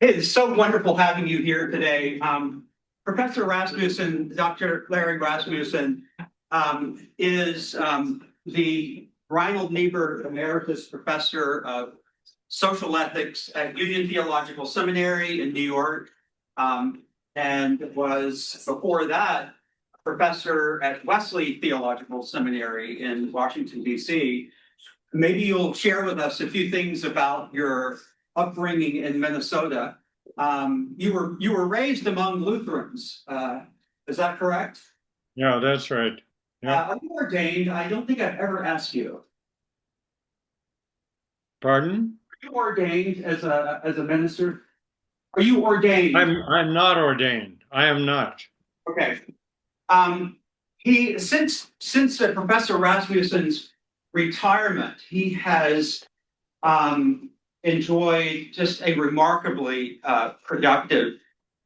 Hey, it's so wonderful having you here today. Professor Rasmussen, Dr. Larry Rasmussen, is the Reinhold Niebuhr Emeritus Professor of Social Ethics at Union Theological Seminary in New York, and was before that a professor at Wesley Theological Seminary in Washington, D.C. Maybe you'll share with us a few things about your upbringing in Minnesota. You were raised among Lutherans. Is that correct? Yeah, that's right. Yeah. Are you ordained? I don't think I've ever asked you. Pardon? Are you ordained as a minister? Are you ordained? I'm not ordained. I am not. Okay. He since Professor Rasmussen's retirement, he has enjoyed just a remarkably productive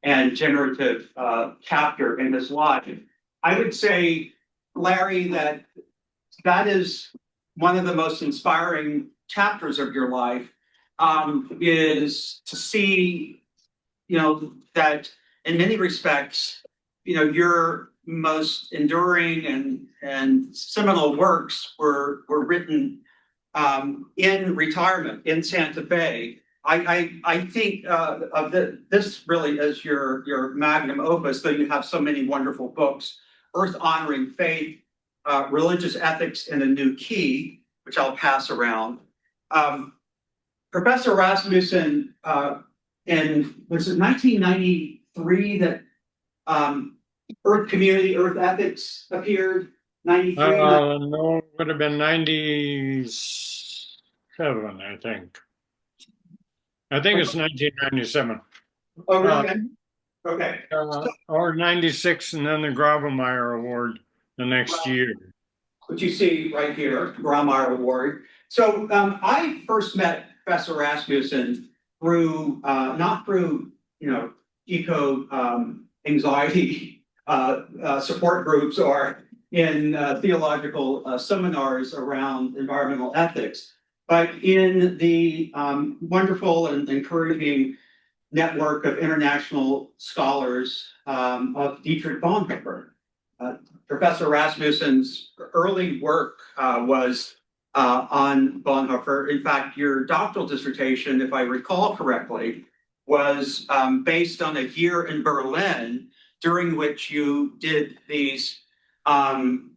and generative chapter in his life. I would say, Larry, that is one of the most inspiring chapters of your life, is to see, that in many respects, your most enduring and seminal works were written in retirement in Santa Fe. I think of this really as your magnum opus, though you have so many wonderful books: Earth Honoring Faith, Religious Ethics in a New Key, which I'll pass around. Professor Rasmussen, was it 1993 that Earth Community, Earth Ethics appeared? 93? No, it would have been 97, I think. I think it's 1997. Oh, really? Okay. Or 96, and then the Grawemeyer Award the next Well, year. what you see right here, Grawemeyer Award. So I first met Professor Rasmussen through, not through, eco anxiety support groups or in theological seminars around environmental ethics, but in the wonderful and encouraging network of international scholars of Dietrich Bonhoeffer. Professor Rasmussen's early work was on Bonhoeffer. In fact, your doctoral dissertation, if I recall correctly, was based on a year in Berlin during which you did these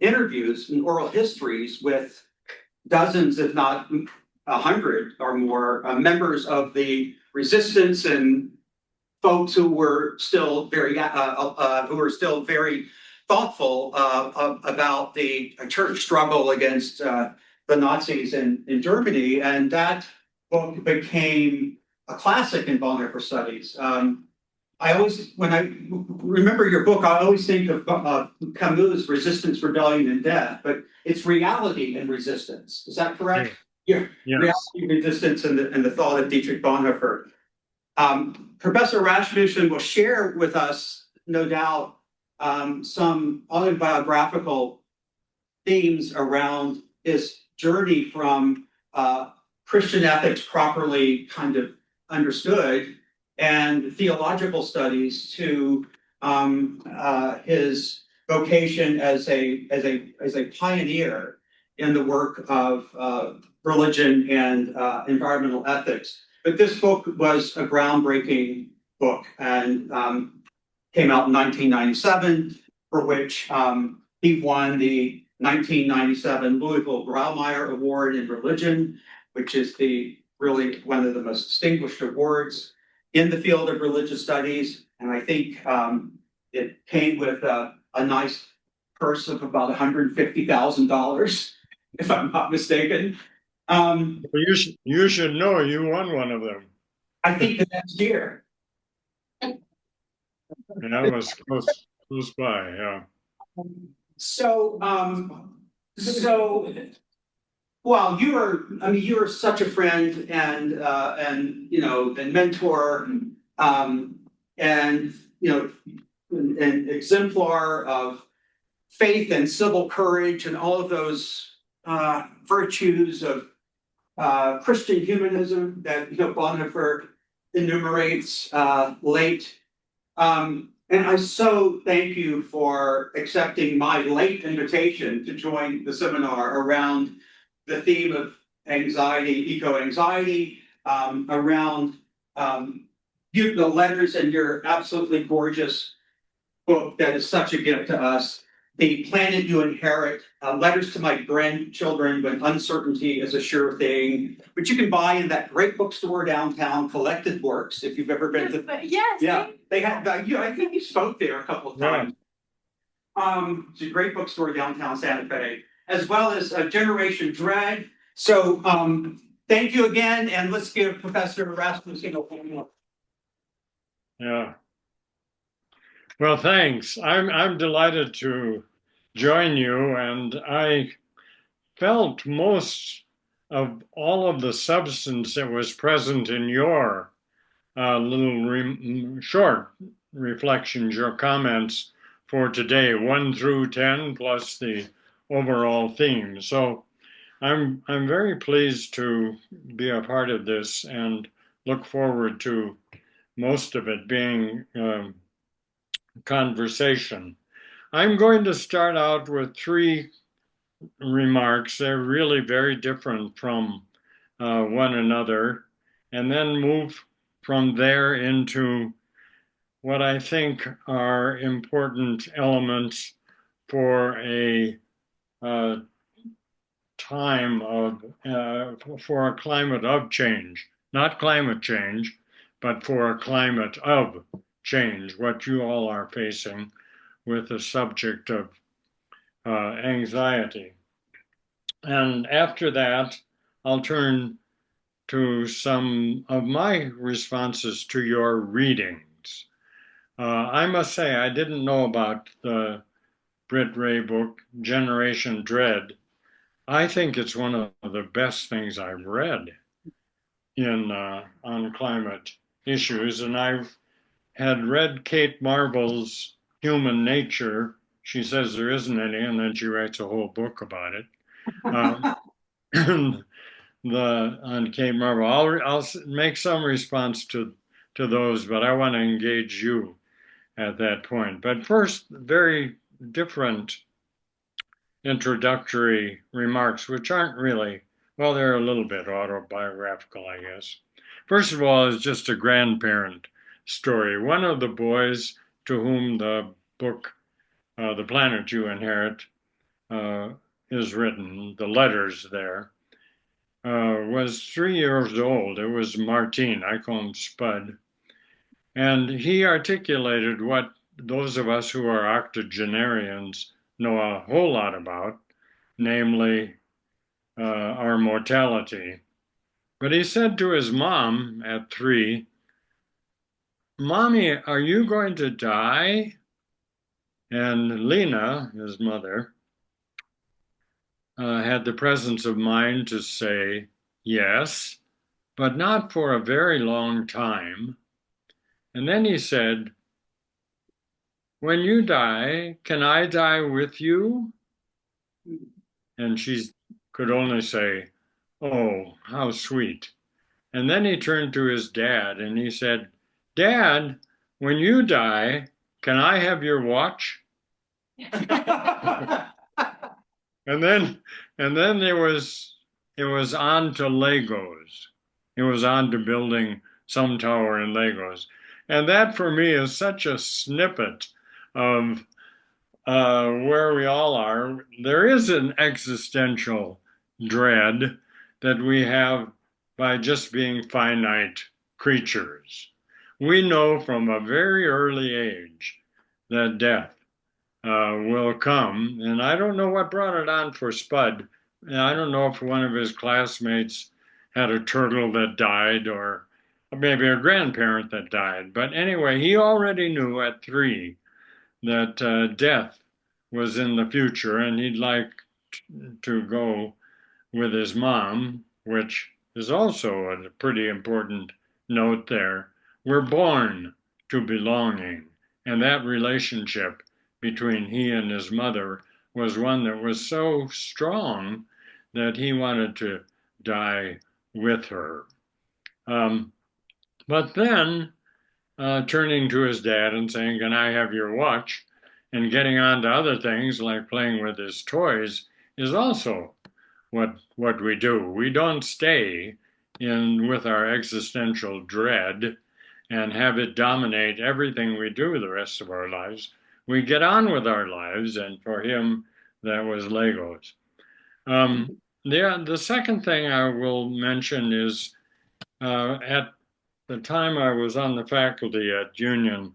interviews and oral histories with dozens, if not 100 or more, members of the resistance and folks who were still very thoughtful about the church struggle against the Nazis in Germany, and that book became a classic in Bonhoeffer studies. I always, when I remember your book, I always think of Camus' Resistance, Rebellion, and Death, but it's reality and resistance. Is that correct? Yeah. Yes. Reality, resistance, and the thought of Dietrich Bonhoeffer. Professor Rasmussen will share with us, no doubt, some autobiographical themes around his journey from Christian ethics properly kind of understood and theological studies to his vocation as a pioneer in the work of religion and environmental ethics. But this book was a groundbreaking book and came out in 1997, for which he won the 1997 Louisville Grawemeyer Award in Religion, which is really one of the most distinguished awards in the field of religious studies. And I think it came with a nice purse of about $150,000, if I'm not mistaken. You should know you won one of them. I think the next year. And that was close by, yeah. So, well, you are such a friend and mentor, and an exemplar of faith and civil courage and all of those virtues of Christian humanism that Bonhoeffer enumerates late. And I so thank you for accepting my late invitation to join the seminar around the theme of anxiety, eco-anxiety, around the letters in your absolutely gorgeous book that is such a gift to us. The Planet You Inherit, Letters to My Grandchildren When Uncertainty is a Sure Thing, which you can buy in that great bookstore downtown, Collected Works, if you've ever been to. Yes. Yeah, they had, I think you spoke there a couple of times. It's a great bookstore downtown Santa Fe, as well as Generation Dread. So thank you again, and let's give Professor Rasmussen a warm. Yeah. Well, thanks. I'm delighted to join you, and I felt most of all of the substance that was present in your little short reflections, your comments for today, 1 through 10, plus the overall theme. So I'm very pleased to be a part of this and look forward to most of it being conversation. I'm going to start out with 3 remarks. They're really very different from one another, and then move from there into what I think are important elements for a time of, for a climate of change, not climate change, but for a climate of change, what you all are facing with the subject of anxiety. And after that, I'll turn to some of my responses to your readings. I must say, I didn't know about the Britt Ray book, Generation Dread. I think it's one of the best things I've read on climate issues, and I've had read Kate Marvel's Human Nature. She says there isn't any, and then she writes a whole book about it. On Kate Marvel, I'll make some response to those, but I want to engage you at that point. But first, very different introductory remarks, which aren't really, well, they're a little bit autobiographical, I guess. First of all, it's just a grandparent story. One of the boys to whom the book, The Planet You Inherit, is written, the letters there, was 3 years old. It was Martine, I call him Spud. And he articulated what those of us who are octogenarians know a whole lot about, namely our mortality. But he said to his mom at 3, "Mommy, are you going to die?" And Lena, his mother, had the presence of mind to say, "Yes, but not for a very long time." And then he said, "When you die, can I die with you?" And she could only say, "Oh, how sweet." And then he turned to his dad and he said, "Dad, when you die, can I have your watch?" And then it was on to Legos. It was on to building some tower in Legos. And that for me is such a snippet of where we all are. There is an existential dread that we have by just being finite creatures. We know from a very early age that death will come. And I don't know what brought it on for Spud. I don't know if one of his classmates had a turtle that died or maybe a grandparent that died. But anyway, he already knew at 3 that death was in the future and he'd like to go with his mom, which is also a pretty important note there. We're born to belonging, and that relationship between he and his mother was one that was so strong that he wanted to die with her. But But then turning to his dad and saying, "Can I have your watch?" and getting on to other things like playing with his toys is also what we do. We don't stay in with our existential dread and have it dominate everything we do the rest of our lives. We get on with our lives, and for him, that was Legos. Um, the second thing I will mention is at the time I was on the faculty at Union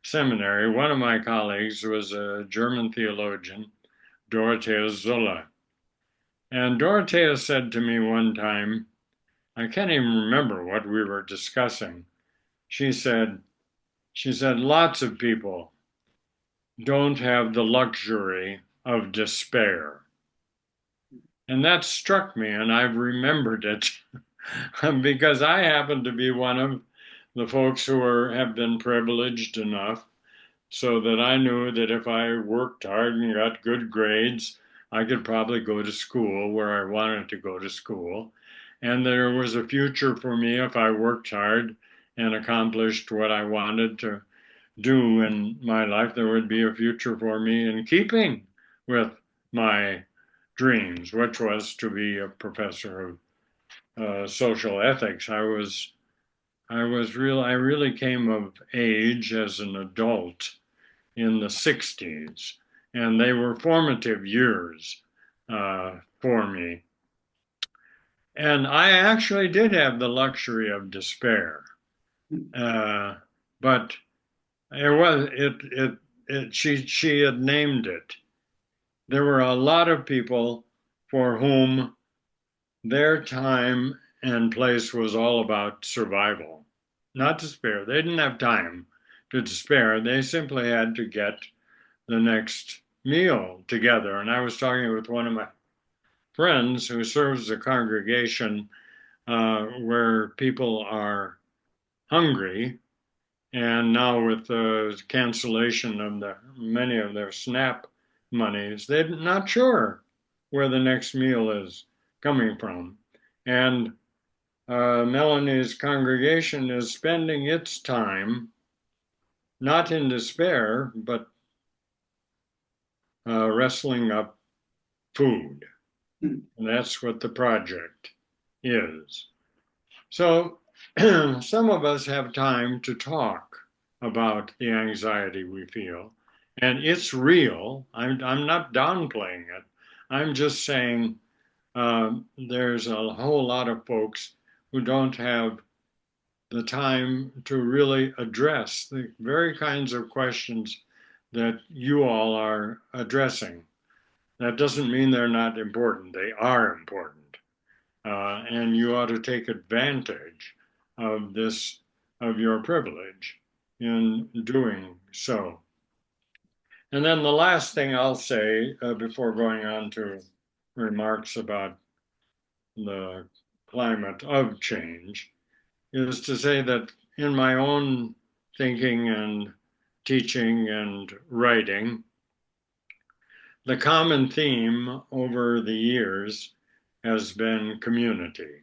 Seminary, one of my colleagues was a German theologian, Dorothea Zuller. And Dorothea said to me one time, I can't even remember what we were discussing. She said, lots of people don't have the luxury of despair. And that struck me, and I've remembered it because I happen to be one of the folks who have been privileged enough so that I knew that if I worked hard and got good grades, I could probably go to school where I wanted to go to school. And there was a future for me if I worked hard and accomplished what I wanted to do in my life. There would be a future for me in keeping with my dreams, which was to be a professor of social ethics. I really came of age as an adult in the 60s, and they were formative years for me. And I actually did have the luxury of despair, but it was she had named it. There were a lot of people for whom their time and place was all about survival, not despair. They didn't have time to despair. They simply had to get the next meal together. And I was talking with one of my friends who serves a congregation where people are hungry. And now with the cancellation of many of their SNAP monies, they're not sure where the next meal is coming from. And Melanie's congregation is spending its time not in despair, but wrestling up food. And that's what the project is. So some of us have time to talk about the anxiety we feel, and it's real. I'm not downplaying it. I'm just saying there's a whole lot of folks who don't have the time to really address the very kinds of questions that you all are addressing. That doesn't mean they're not important. They are important. And you ought to take advantage of this, of your privilege in doing so. And then the last thing I'll say before going on to remarks about the climate of change is to say that in my own thinking and teaching and writing, the common theme over the years has been community.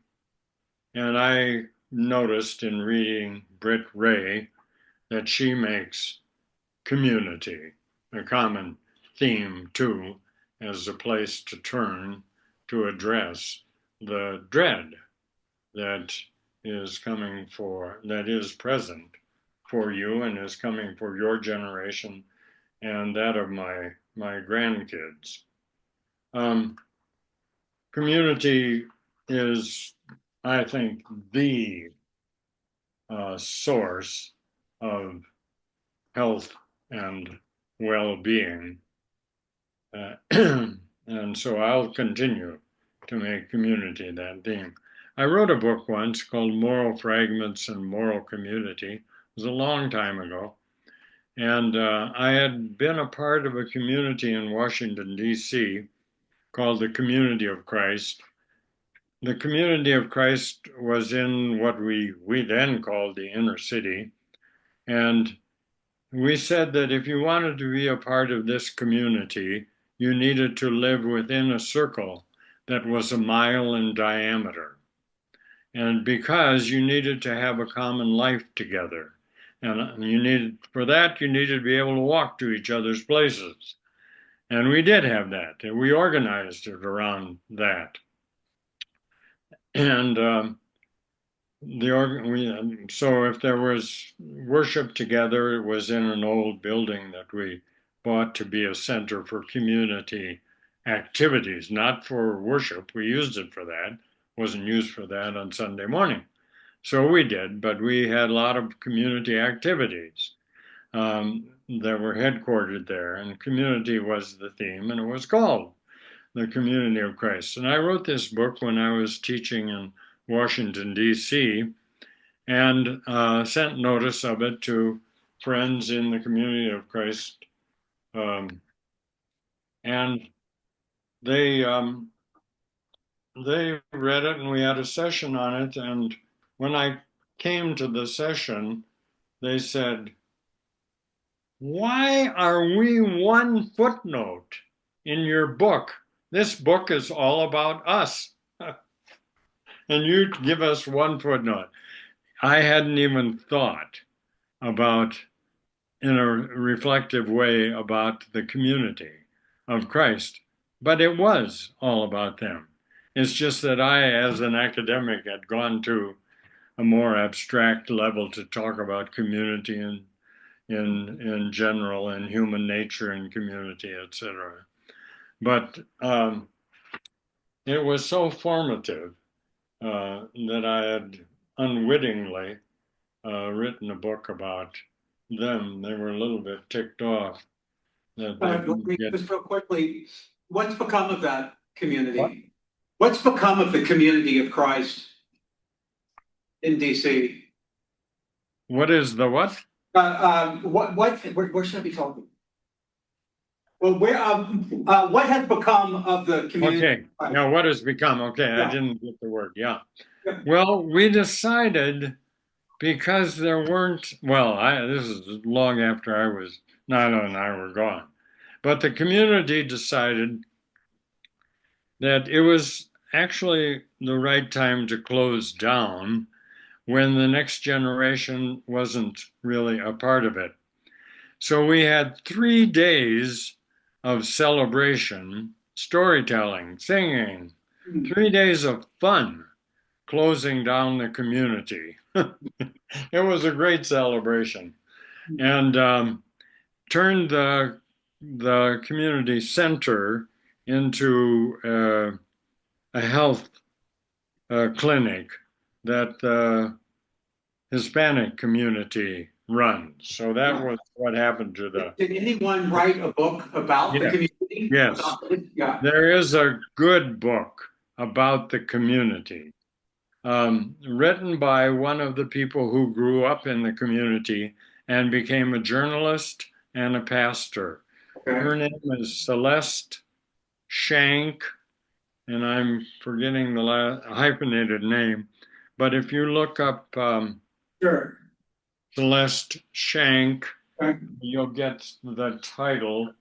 And I noticed in reading Britt Ray that she makes community a common theme too, as a place to turn to address the dread that is present for you and is coming for your generation and that of my grandkids. Community is, I think, the source of health and well-being. And so I'll continue to make community that theme. I wrote a book once called Moral Fragments and Moral Community. It was a long time ago. And I had been a part of a community in Washington, D.C. called the Community of Christ. The Community of Christ was in what we then called the inner city. And we said that if you wanted to be a part of this community, you needed to live within a circle that was a mile in diameter. and because you needed to have a common life together. And you needed, for that, you needed to be able to walk to each other's places. And we did have that, and we organized it around that. And so if there was worship together, it was in an old building that we bought to be a center for community activities, not for worship. We used it for that. It wasn't used for that on Sunday morning. So we did, but we had a lot of community activities that were headquartered there, and community was the theme, and it was called The Community of Christ. And I wrote this book when I was teaching in Washington, D.C., and sent notice of it to friends in the Community of Christ. And they read it, and we had a session on it. And when I came to the session, they said, "Why are we one footnote in your book? This book is all about us." And you give us one footnote. I hadn't even thought about, in a reflective way, about the community of Christ, but it was all about them. It's just that I, as an academic, had gone to a more abstract level to talk about community in general and human nature and community, etc. But it was so formative that I had unwittingly written a book about them. They were a little bit ticked off that they didn't get. Just real quickly, what's become of that community? What? What's become of the community of Christ in DC? What is the what? Where should I be talking? Well, what has become of the community? Okay, now what has become? Okay, Yeah. I didn't get the word. Yeah. Yeah. Well, we decided because there weren't, well, this is long after Nilo and I were gone, but the community decided that it was actually the right time to close down when the next generation wasn't really a part of it. So we had 3 days of celebration, storytelling, singing, 3 days of fun closing down the community. It was a great celebration, and turned the community center into a health clinic that the Hispanic community runs. So that was what happened to the. Did anyone write a book about the Yeah. community? Yes. Yeah. There is a good book about the community, written by one of the people who grew up in the community and became a journalist and a pastor. Okay. Her name is Celeste Shank, and I'm forgetting the hyphenated name. But if you look up Sure. Celeste Shank, Okay. you'll get the title.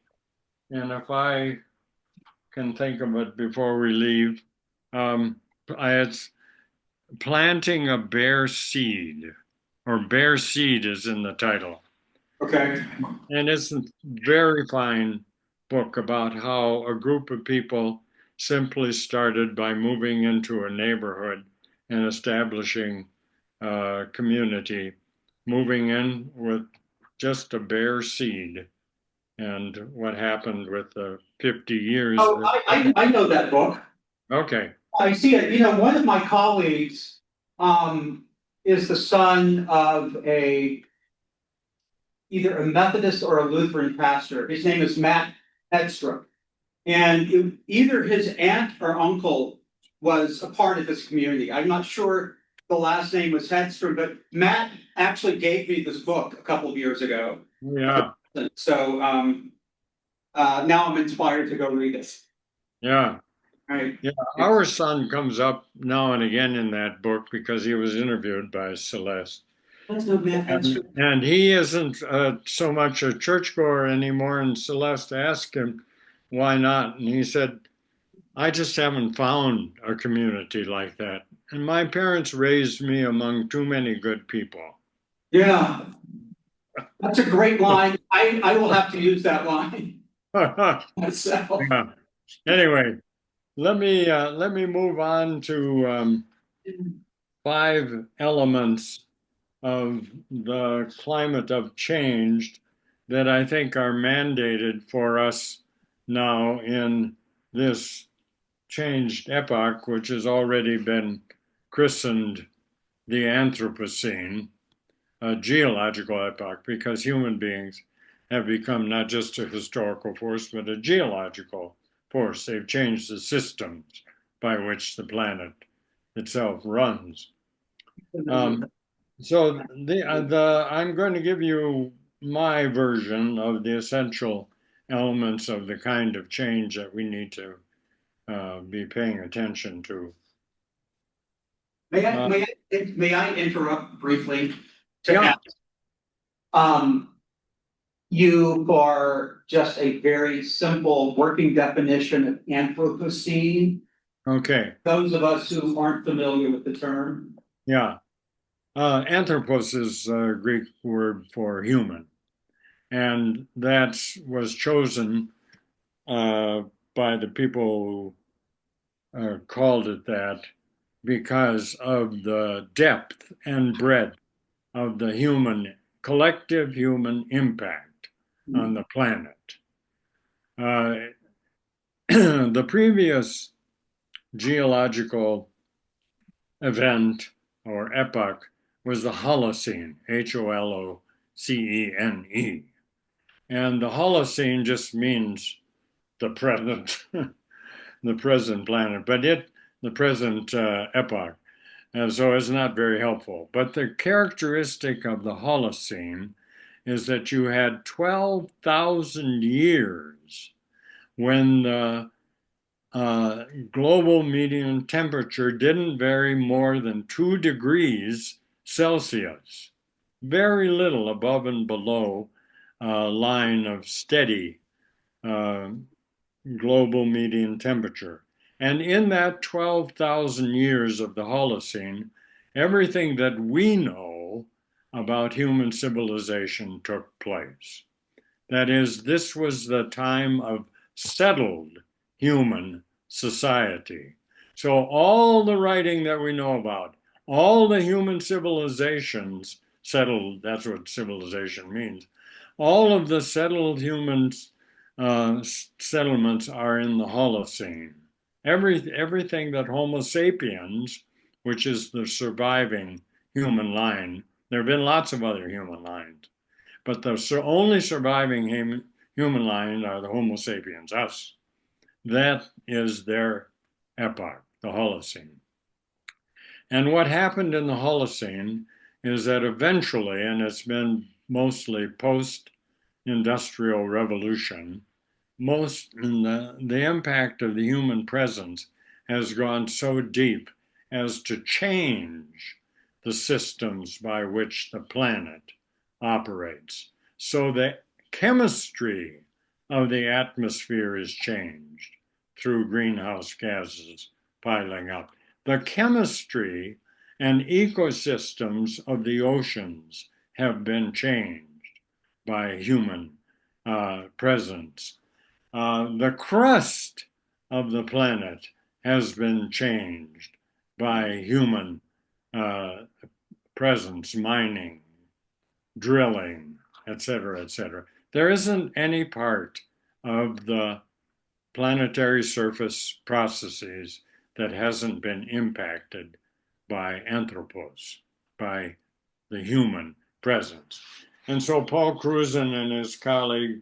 And if I can think of it before we leave, it's Planting a Bare Seed, or Bare Seed is in the title. Okay. And it's a very fine book about how a group of people simply started by moving into a neighborhood and establishing a community, moving in with just a bare seed, and what happened with the 50 years. Oh, I know that book. Okay. I see it. You know, one of my colleagues is the son of either a Methodist or a Lutheran pastor. His name is Matt Hedstrom. And either his aunt or uncle was a part of this community. I'm not sure the last name was Hedstrom, but Matt actually gave me this book a couple of years ago. Yeah. So now I'm inspired to go read this. Yeah. Right. Yeah. Our son comes up now and again in that book because he was interviewed by Celeste. That's no Matt Hedstrom. And he isn't so much a churchgoer anymore. And Celeste asked him, why not? And he said, I just haven't found a community like that. and my parents raised me among too many good people. Yeah, that's a great line. I will have to use that line myself. Yeah. Anyway, let me move on to 5 elements of the climate of change that I think are mandated for us now in this changed epoch, which has already been christened the Anthropocene, a geological epoch, because human beings have become not just a historical force, but a geological force. They've changed the systems by which the planet itself runs. Um, so I'm going to give you my version of the essential elements of the kind of change that we need to be paying attention to. May I, Uh, may may I interrupt briefly to yeah, ask, um, you for just a very simple working definition of Anthropocene, okay, those of us who aren't familiar with the term? yeah. Anthropos is a Greek word for human, and that was chosen by the people who called it that because of the depth and breadth of the collective human impact on the planet. Uh, the previous geological event or epoch was the Holocene, Holocene. And the Holocene just means the present, the present planet, the present epoch. And so it's not very helpful. But the characteristic of the Holocene is that you had 12,000 years when the global median temperature didn't vary more than 2 degrees Celsius, very little above and below a line of steady uh, global median temperature. And in that 12,000 years of the Holocene, everything that we know about human civilization took place. That is, this was the time of settled human society. So, all the writing that we know about, all the human civilizations settled, that's what civilization means, all of the settled human settlements are in the Holocene. Everything that Homo sapiens, which is the surviving human line, there have been lots of other human lines, but the only surviving human line are the Homo sapiens, us. That is their epoch, the Holocene. And what happened in the Holocene is that eventually, and it's been mostly post industrial revolution, the impact of the human presence has gone so deep as to change the systems by which the planet operates. So the chemistry of the atmosphere is changed through greenhouse gases piling up. The chemistry and ecosystems of the oceans have been changed by human presence. The crust of the planet has been changed by human uh, presence, mining, drilling, etc., etc. There isn't any part of the planetary surface processes that hasn't been impacted by anthropos, by the human presence. And so Paul Cruzen and his colleague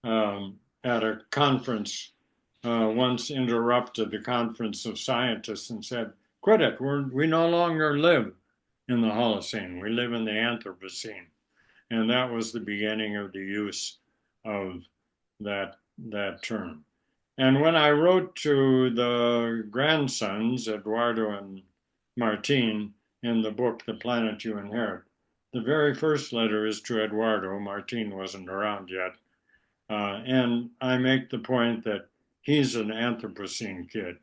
at a conference once interrupted the conference of scientists and said, quit it, we no longer live in the Holocene, we live in the Anthropocene. And that was the beginning of the use of that term. And when I wrote to the grandsons, Eduardo and Martin, in the book, The Planet You Inherit, the very first letter is to Eduardo. Martin wasn't around yet. And I make the point that he's an Anthropocene kid.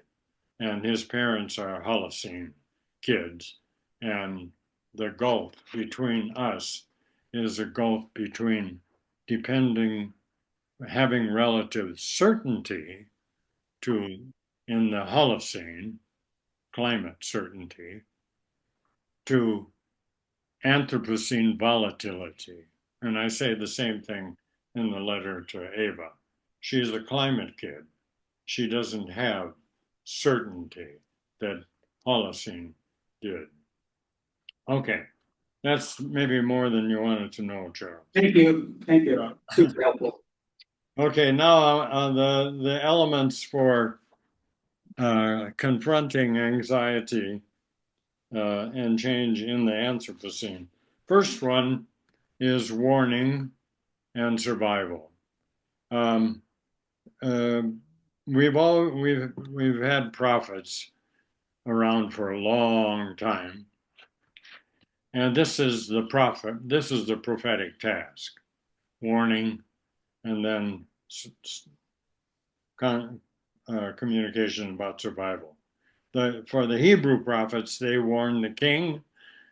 and his parents are Holocene kids. And the gulf between us is a gulf between having relative certainty to, in the Holocene, climate certainty, to Anthropocene volatility. And I say the same thing in the letter to Ava. She's a climate kid. She doesn't have certainty that Holocene did. Okay, that's maybe more than you wanted to know, Charles. Thank you. Thank you. Super helpful. Okay, now the elements for confronting anxiety and change in the Anthropocene. First one is warning and survival. Um, uh, we've had prophets around for a long time, and this is the prophetic task: warning, and then communication about survival. For the Hebrew prophets, they warned the king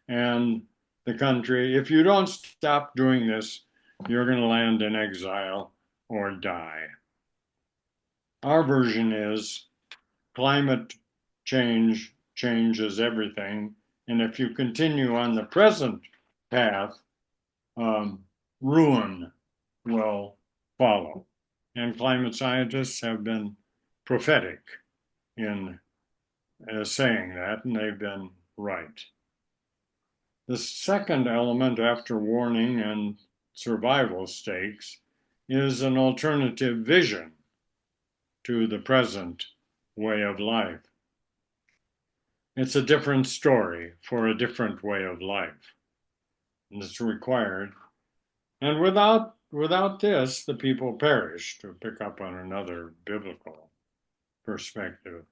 and the country, if you don't stop doing this, you're going to land in exile or die. Our version is climate change changes everything. And if you continue on the present path, ruin will follow. And climate scientists have been prophetic in saying that, and they've been right. The second element after warning and survival stakes is an alternative vision to the present way of life. It's a different story for a different way of life. And it's required. And without this, the people perish, to pick up on another biblical perspective.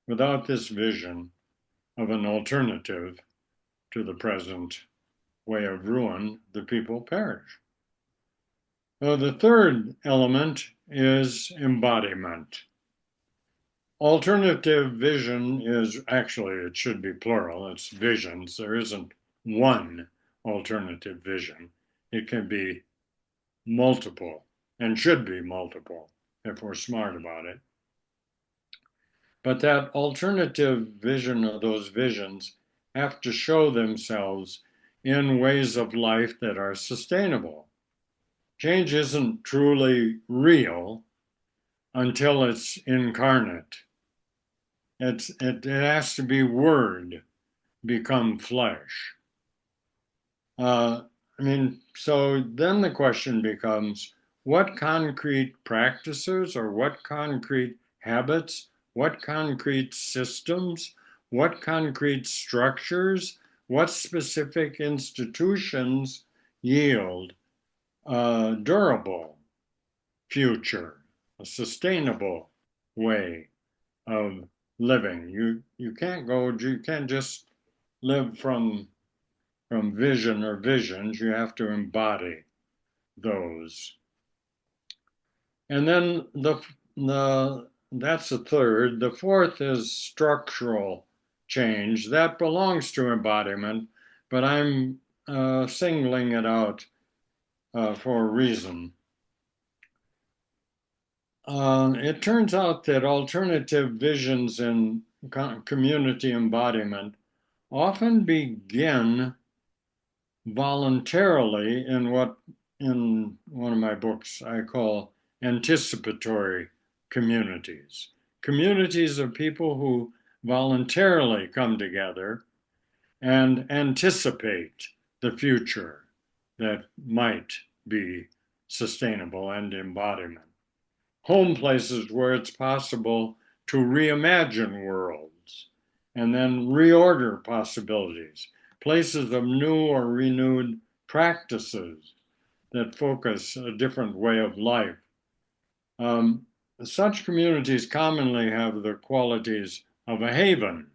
Without this vision of an alternative to the present way of ruin, the people perish. So the third element is embodiment. Alternative vision is actually, it should be plural, it's visions. There isn't one alternative vision. It can be multiple and should be multiple if we're smart about it. But that alternative vision or those visions have to show themselves in ways of life that are sustainable. Change isn't truly real until it's incarnate. It has to be word become flesh. So then the question becomes, what concrete practices or what concrete habits, what concrete systems, what concrete structures, what specific institutions yield a durable future, a sustainable way of living? You can't just live from vision or visions. You have to embody those. And then that's the third. The fourth is structural change. That belongs to embodiment, but I'm singling it out for a reason. It turns out that alternative visions in community embodiment often begin voluntarily in what in one of my books I call anticipatory communities. Communities of people who voluntarily come together and anticipate the future that might be sustainable and embodiment. Home places where it's possible to reimagine worlds and then reorder possibilities, places of new or renewed practices that focus a different way of life. Such communities commonly have the qualities of a haven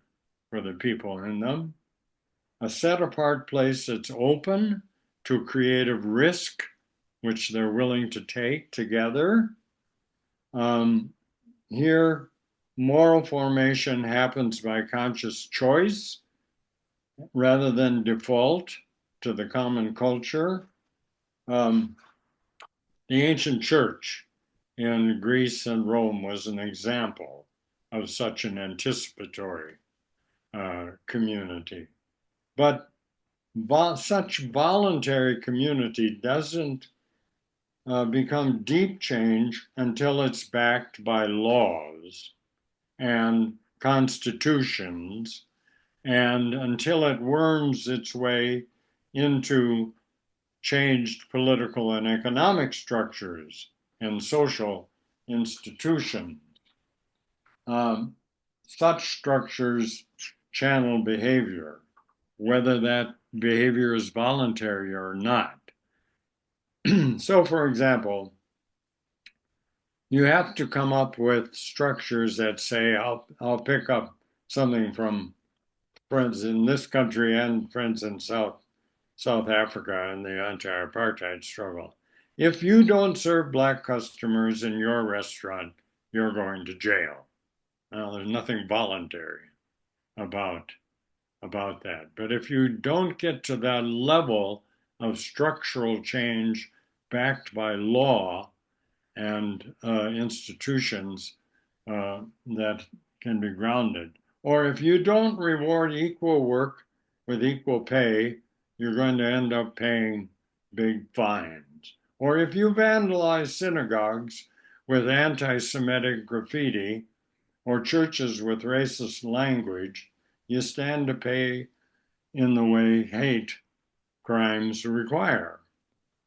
for the people in them, a set apart place that's open to creative risk, which they're willing to take together. Here, moral formation happens by conscious choice rather than default to the common culture. The ancient church in Greece and Rome was an example of such an anticipatory community. But such voluntary community doesn't become deep change until it's backed by laws and constitutions, and until it worms its way into changed political and economic structures and social institutions. Such structures channel behavior, whether that behavior is voluntary or not. So, for example, you have to come up with structures that say, I'll pick up something from friends in this country and friends in South Africa and the anti-apartheid struggle. If you don't serve black customers in your restaurant, you're going to jail. Now, there's nothing voluntary about that. But if you don't get to that level of structural change backed by law and institutions that can be grounded, or if you don't reward equal work with equal pay, you're going to end up paying big fines. Or if you vandalize synagogues with anti-Semitic graffiti or churches with racist language, you stand to pay in the way hate crimes require.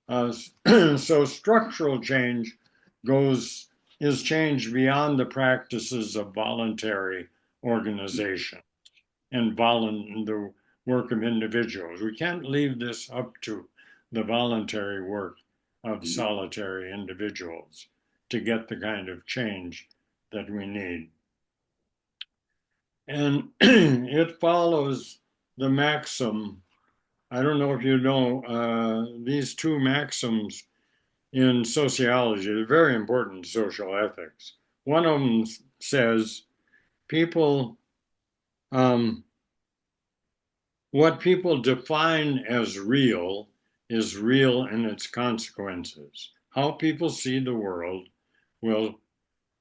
So structural change is change beyond the practices of voluntary organization and the work of individuals. We can't leave this up to the voluntary work of solitary individuals to get the kind of change that we need. And it follows the maxim. I don't know if you know these two maxims in sociology. They're very important in social ethics. One of them says people, what people define as real is real in its consequences. How people see the world will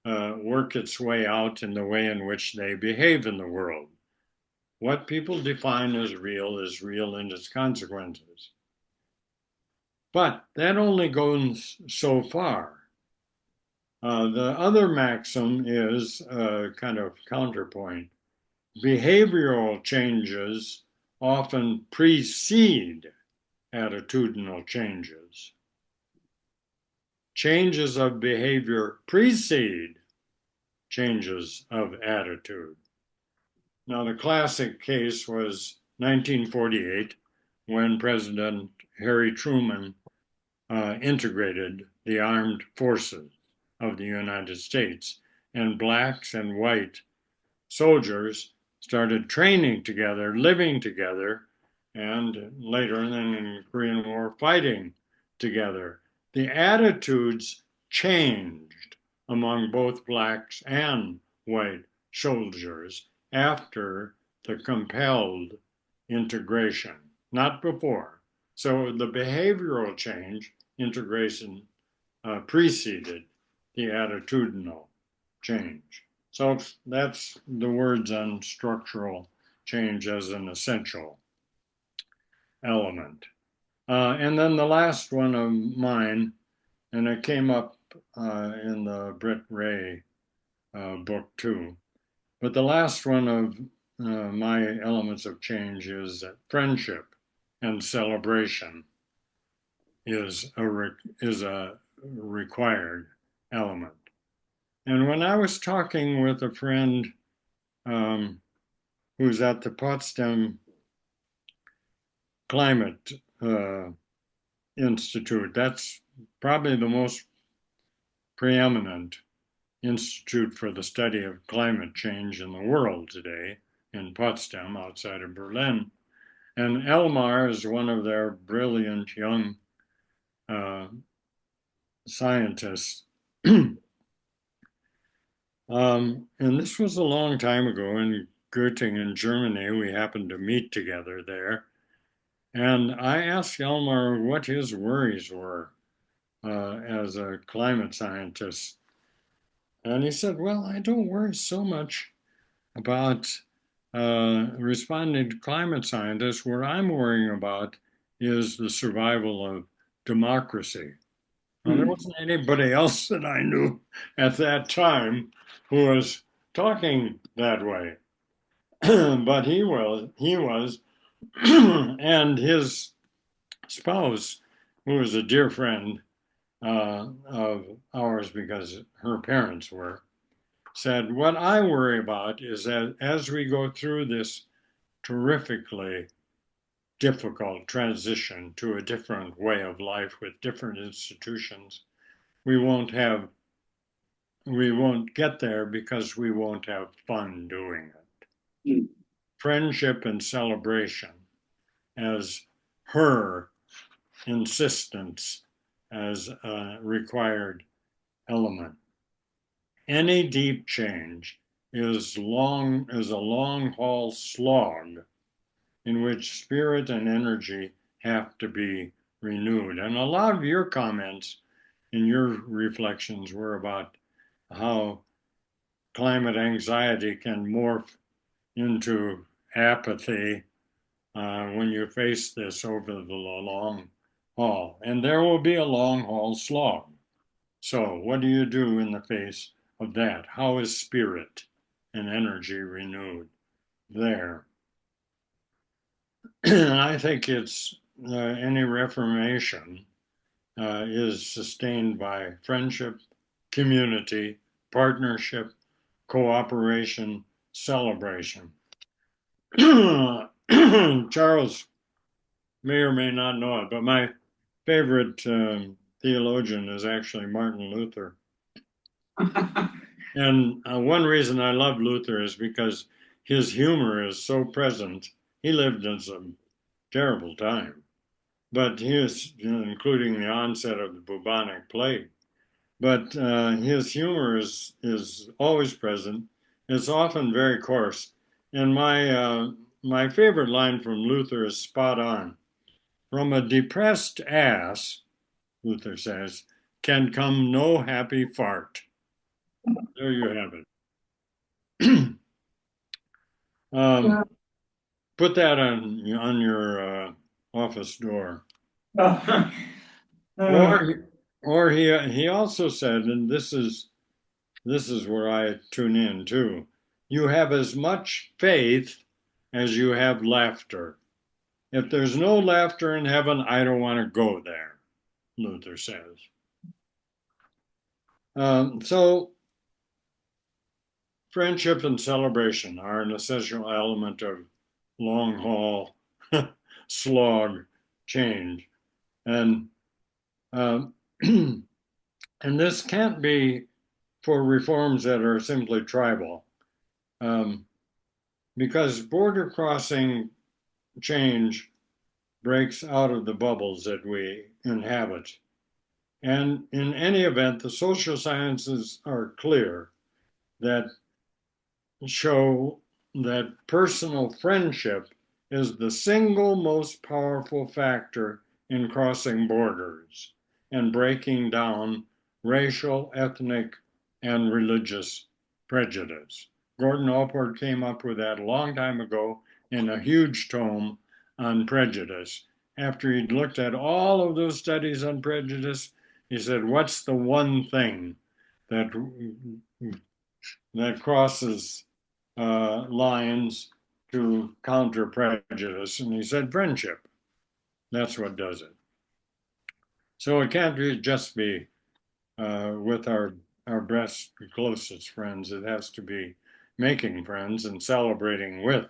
work its way out in the way in which they behave in the world. What people define as real is real in its consequences. But that only goes so far. The other maxim is a kind of counterpoint. Behavioral changes often precede attitudinal changes. Changes of behavior precede changes of attitude. Now, the classic case was 1948 when President Harry Truman integrated the armed forces of the United States, and blacks and white soldiers started training together, living together, and later then in the Korean War, fighting together. The attitudes changed among both blacks and white soldiers after the compelled integration, not before. So the behavioral change, integration, preceded the attitudinal change. So that's the words on structural change as an essential element. And then the last one of mine, and it came up in the Britt Ray book too, but the last one of my elements of change is that friendship and celebration is a required element. And when I was talking with a friend who's at the Potsdam Climate Institute, that's probably the most preeminent institute for the study of climate change in the world today, in Potsdam, outside of Berlin. And Elmar is one of their brilliant young scientists. And this was a long time ago in Göttingen, Germany. We happened to meet together there. And I asked Elmar what his worries were as a climate scientist. And he said, well, I don't worry so much about responding to climate scientists. What I'm worrying about is the survival of democracy. Now, there wasn't anybody else that I knew at that time who was talking that way, but he was, and his spouse, who was a dear friend of ours because her parents were, said, what I worry about is that as we go through this terrifically difficult transition to a different way of life with different institutions, we won't have we won't get there because we won't have fun doing it. Mm. Friendship and celebration as her insistence as a required element. Any deep change is a long haul slog in which spirit and energy have to be renewed. And a lot of your comments and your reflections were about how climate anxiety can morph into apathy when you face this over the long haul. And there will be a long haul slog. So, what do you do in the face of that? How is spirit and energy renewed there? I think it's any reformation is sustained by friendship, community, partnership, cooperation, celebration. Charles may or may not know it, but my favorite theologian is actually Martin Luther. And one reason I love Luther is because his humor is so present. He lived in some terrible time, but he was, including the onset of the bubonic plague. But his humor is always present. It's often very coarse. And my favorite line from Luther is spot on. From a depressed ass, Luther says, can come no happy fart. There you have it. Yeah. Put that on your office door. Uh, Or he also said, and this is where I tune in too. You have as much faith as you have laughter. If there's no laughter in heaven, I don't want to go there, Luther says. So friendship and celebration are an essential element of long haul slog change. And um, and this can't be for reforms that are simply tribal, um, because border crossing change breaks out of the bubbles that we inhabit. And in any event, the social sciences are clear that show that personal friendship is the single most powerful factor in crossing borders and breaking down racial, ethnic, and religious prejudice. Gordon Allport came up with that a long time ago in a huge tome on prejudice. After he'd looked at all of those studies on prejudice, he said, what's the one thing that crosses lines to counter prejudice? And he said friendship. That's what does it. So it can't just be with our best, closest friends. It has to be making friends and celebrating with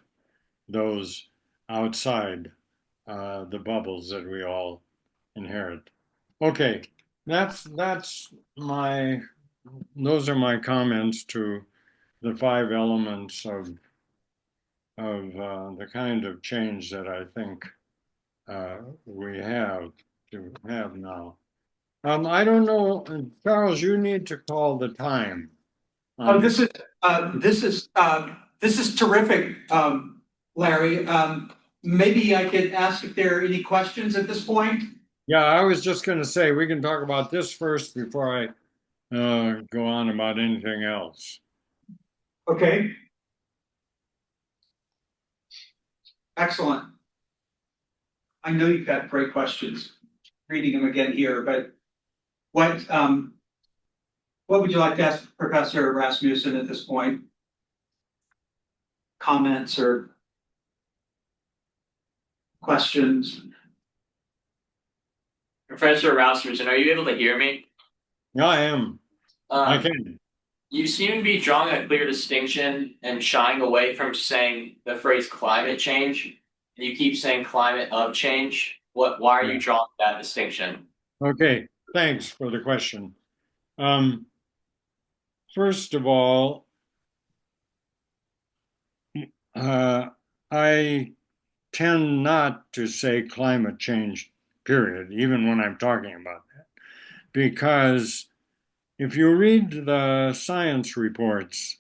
those outside the bubbles that we all inherit. Okay, that's my those are my comments to the five elements of the kind of change that I think we have to have now. I don't know, Charles, you need to call the time. Oh, on. this is terrific, Larry. Maybe I could ask if there are any questions at this point? Yeah, I was just going to say we can talk about this first before I go on about anything else. Okay, excellent. I know you've got great questions. Reading them again here, but what, what would you like to ask Professor Rasmussen at this point? Comments or questions? Professor Rasmussen, are you able to hear me? Yeah, I am. I Um, can. you seem to be drawing a clear distinction and shying away from saying the phrase climate change. And you keep saying climate of change. Why are Yeah. you drawing that distinction? Okay. Thanks for the question. Um, First of all, I tend not to say climate change, period, even when I'm talking about that, because if you read the science reports,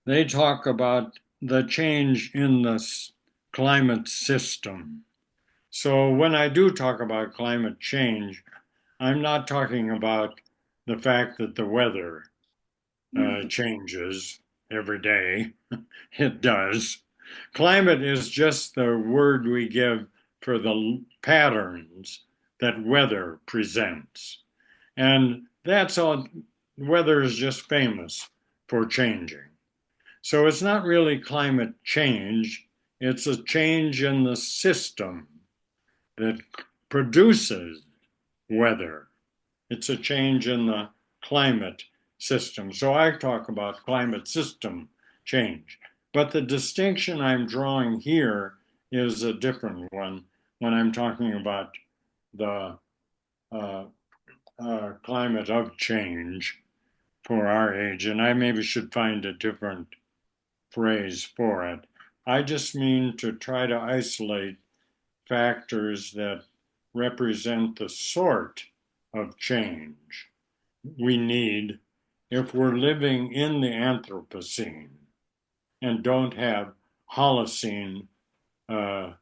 they talk about the change in the climate system. So when I do talk about climate change, I'm not talking about the fact that the weather changes every day. It does. Climate is just the word we give for the patterns that weather presents. And that's all, weather is just famous for changing. So it's not really climate change, it's a change in the system that produces weather. It's a change in the climate system. So I talk about climate system change. But the distinction I'm drawing here is a different one when I'm talking about the uh, climate of change for our age. And I maybe should find a different phrase for it. I just mean to try to isolate factors that represent the sort of change we need if we're living in the Anthropocene and don't have Holocene uh,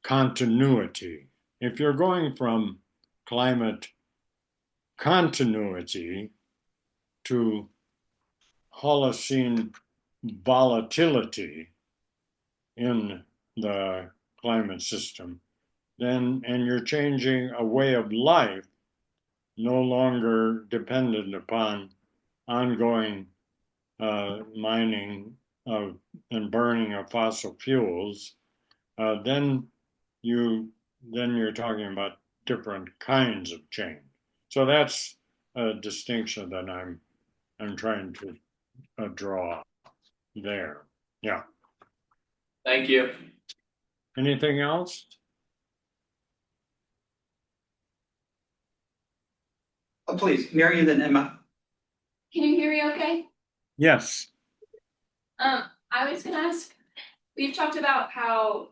continuity. If you're going from climate continuity to Holocene volatility in the climate system, then and you're changing a way of life no longer dependent upon ongoing mining of and burning of fossil fuels, then you then you're talking about different kinds of change. So that's a distinction that I'm trying to draw there. Yeah. Thank you. Anything else? Oh, please, Mary and then Emma. Can you hear me okay? Yes. I was gonna ask, we've talked about how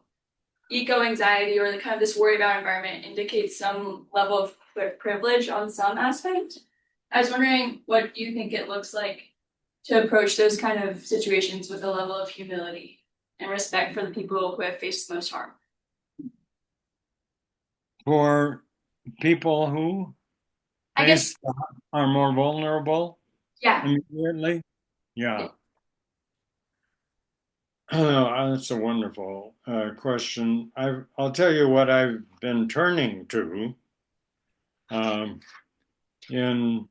eco-anxiety or the kind of this worry about environment indicates some level of privilege on some aspect. I was wondering what you think it looks like to approach those kind of situations with a level of humility and respect for the people who have faced the most harm. For people who I guess, are more vulnerable yeah. immediately? Yeah. That's a wonderful question. I'll tell you what I've been turning to um, in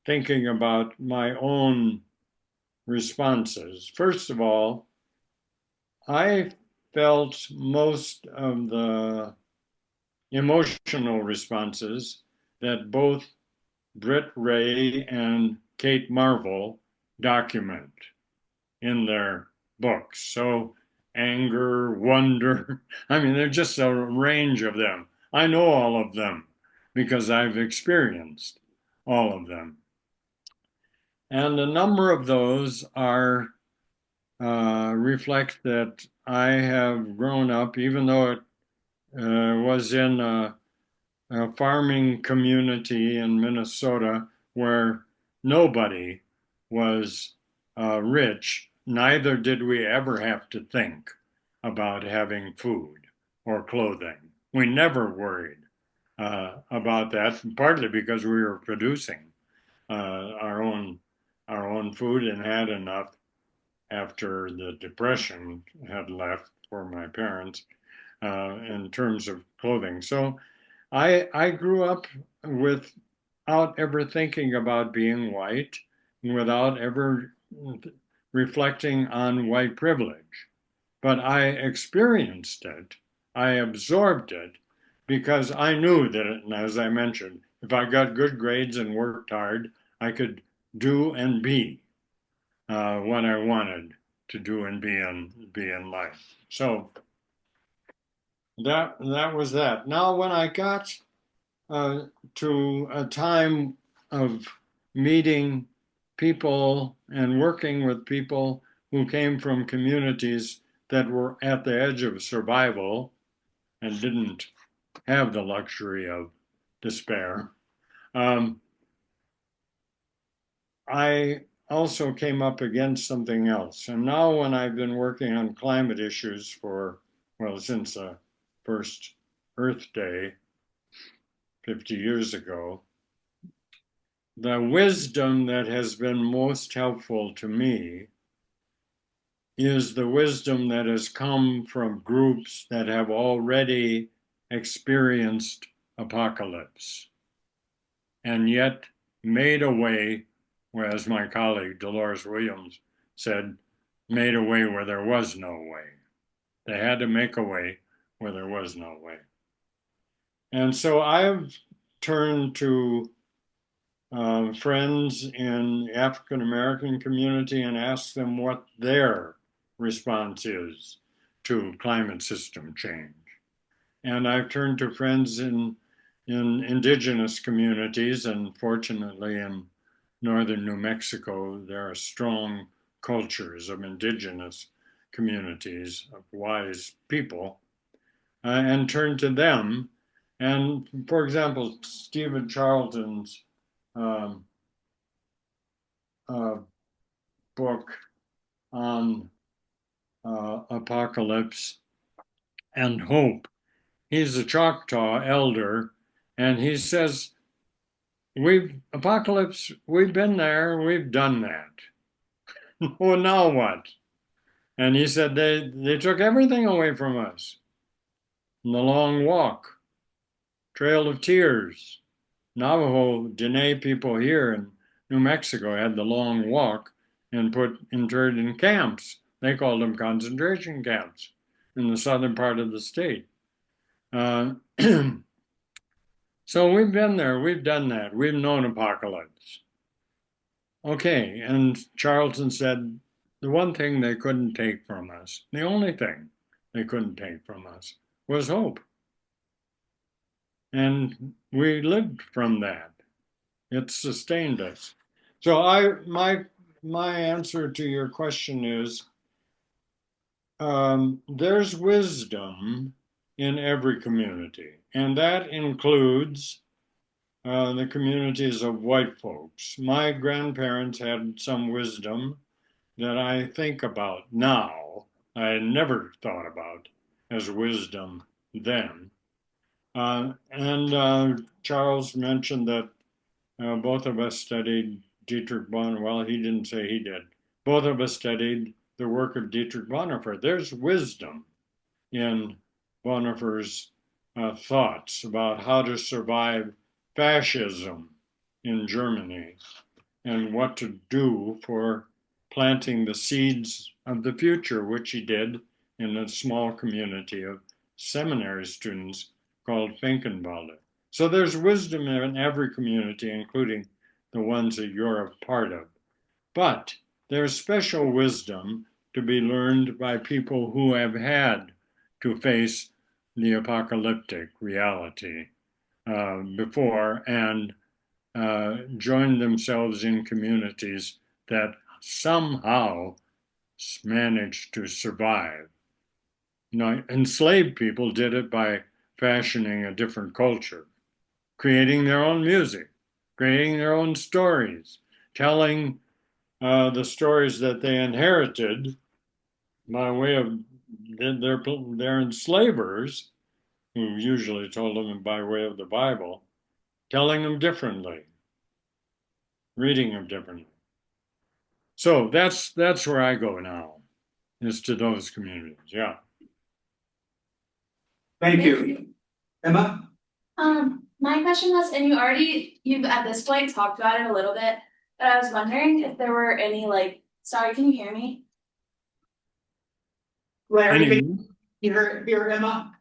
thinking about my own responses. First of all, I felt most of the emotional responses that both Britt Ray and Kate Marvel document in their books. So anger, wonder, I mean, there's just a range of them. I know all of them because I've experienced all of them. And a number of those are reflect that I have grown up, even though it was in a farming community in Minnesota where nobody was rich, neither did we ever have to think about having food or clothing. We never worried about that, partly because we were producing our own food and had enough after the Depression had left for my parents in terms of clothing. So I grew up without ever thinking about being white, without ever reflecting on white privilege. But I experienced it, I absorbed it, because I knew that, and as I mentioned, if I got good grades and worked hard, I could do and be what I wanted to do and be in life. So that was that. Now, when I got to a time of meeting people and working with people who came from communities that were at the edge of survival and didn't have the luxury of despair. I also came up against something else. And now, when I've been working on climate issues for, well, since the first Earth Day 50 years ago, the wisdom that has been most helpful to me is the wisdom that has come from groups that have already experienced apocalypse and yet made a way, as my colleague Dolores Williams said, made a way where there was no way. They had to make a way where there was no way. And so I've turned to friends in the African American community and asked them what their response is to climate system change. And I've turned to friends in indigenous communities, and fortunately in northern New Mexico, there are strong cultures of indigenous communities of wise people, and turned to them. And for example, Stephen Charlton's book on apocalypse and hope. He's a Choctaw elder, and he says, we've been there, we've done that. Well, now what? And he said they took everything away from us. And the long walk, Trail of Tears. Navajo Diné people here in New Mexico had the long walk and interred in camps. They called them concentration camps in the southern part of the state. So we've been there, we've done that, we've known apocalypse. Okay, and Charlton said the one thing they couldn't take from us, the only thing they couldn't take from us, was hope. And we lived from that. It sustained us. So my answer to your question is, there's wisdom in every community, and that includes the communities of white folks. My grandparents had some wisdom that I think about now, I never thought about as wisdom then. Charles mentioned that both of us studied Dietrich Bonhoeffer. Well, he didn't say he did. Both of us studied the work of Dietrich Bonhoeffer. There's wisdom in Bonhoeffer's thoughts about how to survive fascism in Germany and what to do for planting the seeds of the future, which he did in a small community of seminary students called Finkenwalde. So there's wisdom in every community, including the ones that you're a part of. But there's special wisdom to be learned by people who have had to face the apocalyptic reality before and joined themselves in communities that somehow managed to survive. Now, enslaved people did it by fashioning a different culture, creating their own music, creating their own stories, telling the stories that they inherited by way of their enslavers, who usually told them by way of the Bible, telling them differently, reading them differently. So that's where I go now, is to those communities. Yeah. Thank you. Emma? My question was, and you've at this point talked about it a little bit, but I was wondering if there were any sorry, can you hear me? Larry, Any, can you hear Emma?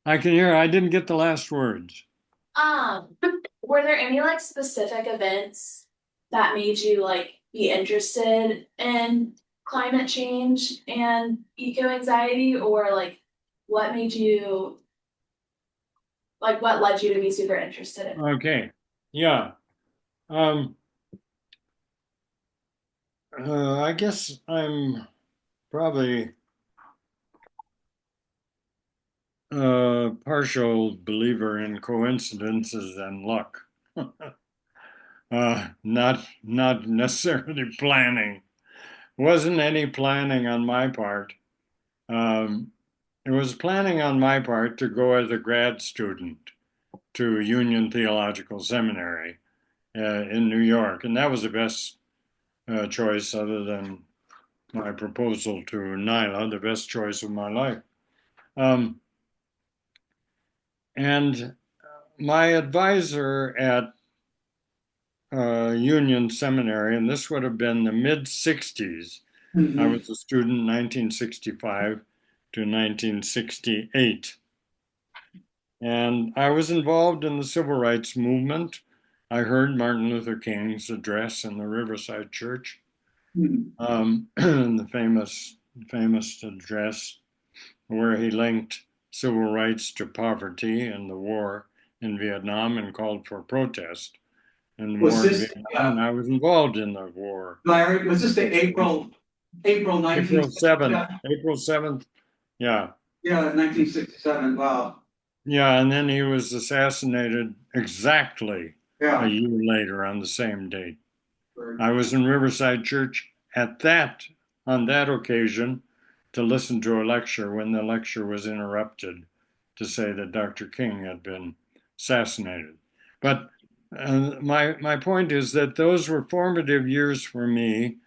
I can hear. I didn't get the last words. Were there any specific events that made you be interested in climate change and eco anxiety, or what made you what led you to be super interested in? Okay. Yeah. I guess I'm probably a partial believer in coincidences and luck. Not necessarily planning. Wasn't any planning on my part. Um, it was planning on my part to go as a grad student to Union Theological Seminary in New York, and that was the best choice, other than my proposal to Nyla, the best choice of my life. And my advisor at Union Seminary, and this would have been the mid 60s. Mm-hmm. I was a student 1965 to 1968. And I was involved in the civil rights movement. I heard Martin Luther King's address in the Riverside Church, the famous address where he linked civil rights to poverty and the war in Vietnam and called for protest. And the war in Vietnam, I was involved in the war. Larry, was this the April 1967? April 7th, yeah. Yeah, 1967, wow. Yeah, and then he was assassinated exactly a year later on the same date. I was in Riverside Church on that occasion to listen to a lecture when the lecture was interrupted to say that Dr. King had been assassinated. But my point is that those were formative years for me,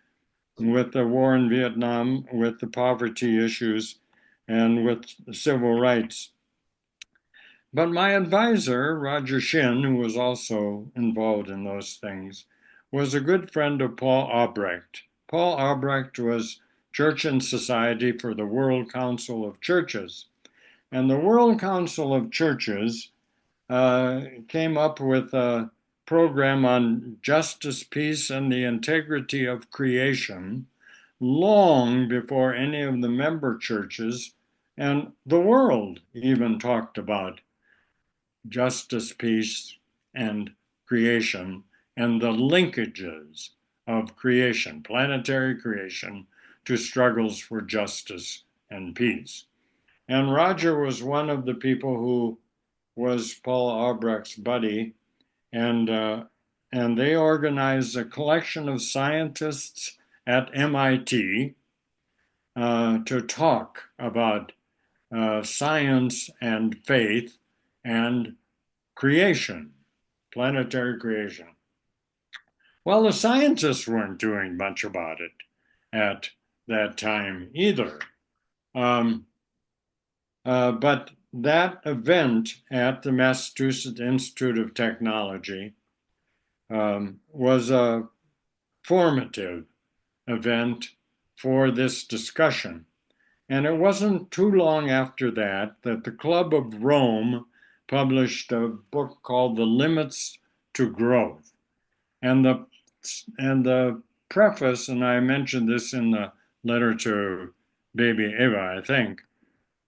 with the war in Vietnam, with the poverty issues, and with civil rights. But my advisor, Roger Shin, who was also involved in those things, was a good friend of Paul Albrecht. Paul Albrecht was Church and Society for the World Council of Churches. And the World Council of Churches came up with a program on justice, peace, and the integrity of creation long before any of the member churches and the world even talked about justice, peace, and creation, and the linkages of creation, planetary creation, to struggles for justice and peace. And Roger was one of the people who was Paul Albrecht's buddy, and they organized a collection of scientists at MIT to talk about science and faith and creation, planetary creation. Well, the scientists weren't doing much about it at that time either. But that event at the Massachusetts Institute of Technology was a formative event for this discussion. And it wasn't too long after that the Club of Rome published a book called The Limits to Growth. And the preface, and I mentioned this in the letter to baby Eva, I think,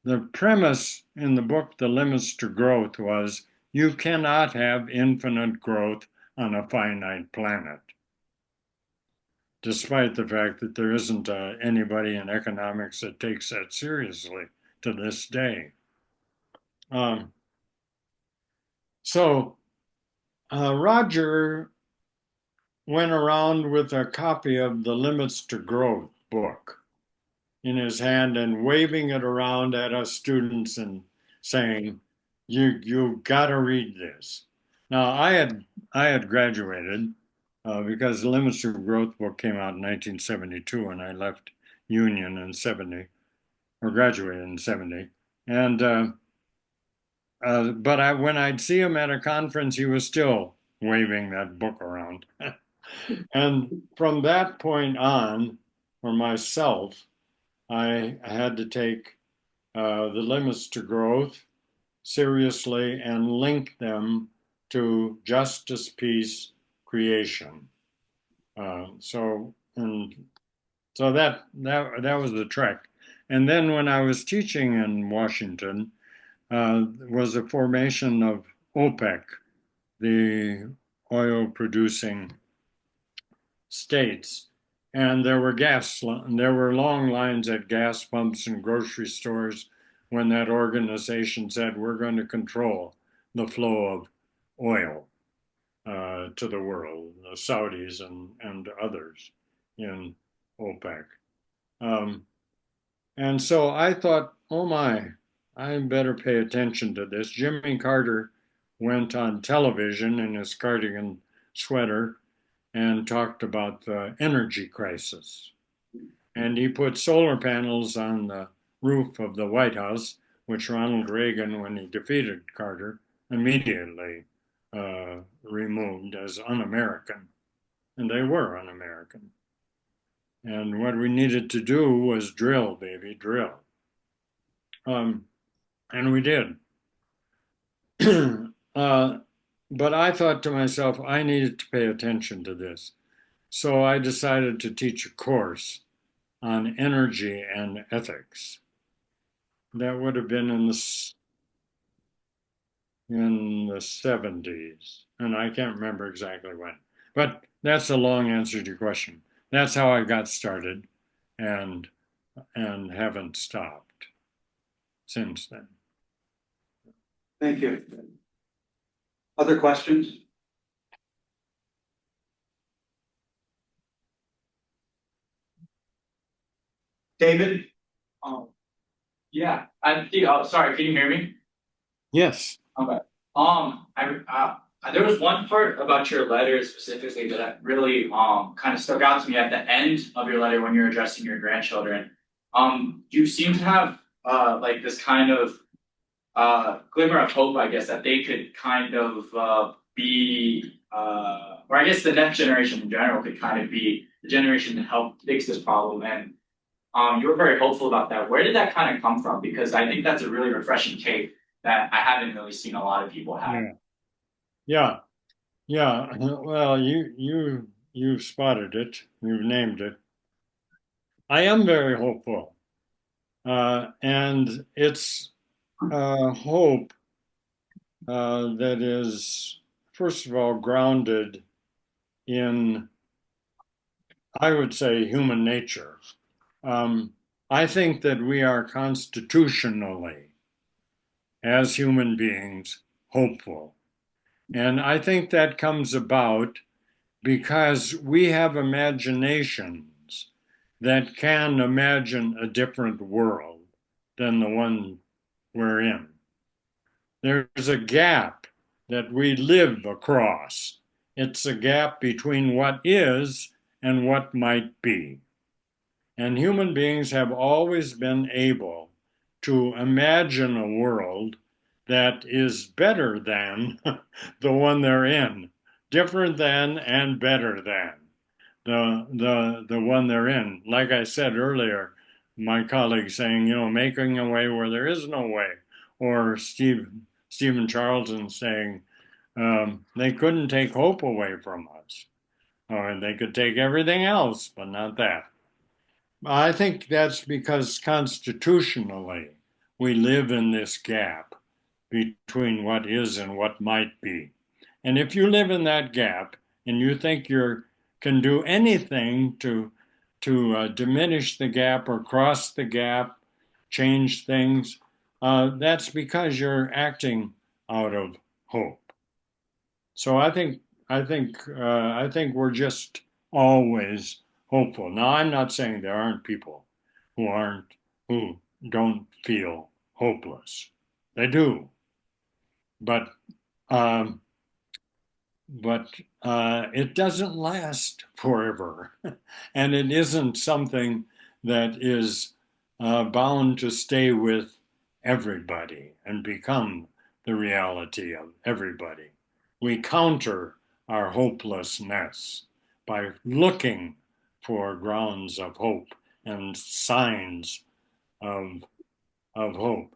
the premise in the book, The Limits to Growth, was you cannot have infinite growth on a finite planet, despite the fact that there isn't anybody in economics that takes that seriously to this day. So Roger went around with a copy of the Limits to Growth book in his hand and waving it around at us students and saying, you got to read this. Now I had graduated because the Limits to Growth book came out in 1972, and I left Union in 70 or graduated in 70. And but when I'd see him at a conference, he was still waving that book around. And from that point on, for myself, I had to take the limits to growth seriously and link them to justice, peace, creation. So that was the trek. And then when I was teaching in Washington, was the formation of OPEC, the oil producing states. And there were long lines at gas pumps and grocery stores when that organization said, we're going to control the flow of oil to the world, the Saudis and others in OPEC. And so I thought, oh my, I better pay attention to this. Jimmy Carter went on television in his cardigan sweater and talked about the energy crisis. And he put solar panels on the roof of the White House, which Ronald Reagan, when he defeated Carter, immediately removed as un-American. And they were un-American. And what we needed to do was drill, baby, drill. And we did. But I thought to myself, I needed to pay attention to this. So I decided to teach a course on energy and ethics. That would have been in the 70s, and I can't remember exactly when. But that's a long answer to your question. That's how I got started, and haven't stopped since then. Thank you. Other questions? David? Yeah, sorry, can you hear me? Yes. Okay. There was one part about your letter specifically that really kind of stuck out to me at the end of your letter when you're addressing your grandchildren. You seem to have like this kind of glimmer of hope, I guess, that they could kind of be or I guess the next generation in general could kind of be the generation to help fix this problem. And you were very hopeful about that. Where did that kind of come from? Because I think that's a really refreshing take that I haven't really seen a lot of people have. Yeah. Well, you've spotted it. You've named it. I am very hopeful, and it's hope that is, first of all, grounded in, I would say, human nature. I think that we are constitutionally, as human beings, hopeful. And I think that comes about because we have imaginations that can imagine a different world than the one we're in. There's a gap that we live across. It's a gap between what is and what might be. And human beings have always been able to imagine a world that is better than the one they're in, different than and better than the one they're in. Like I said earlier, my colleague saying, making a way where there is no way, or Stephen Charlton saying they couldn't take hope away from us, or they could take everything else, but not that. I think that's because constitutionally we live in this gap between what is and what might be. And if you live in that gap and you think you can do anything to diminish the gap or cross the gap, change things, that's because you're acting out of hope. So I think I think we're just always hopeful. Now, I'm not saying there aren't people who don't feel hopeless. They do, but um, it doesn't last forever, and it isn't something that is bound to stay with everybody and become the reality of everybody. We counter our hopelessness by looking for grounds of hope and signs of, of hope.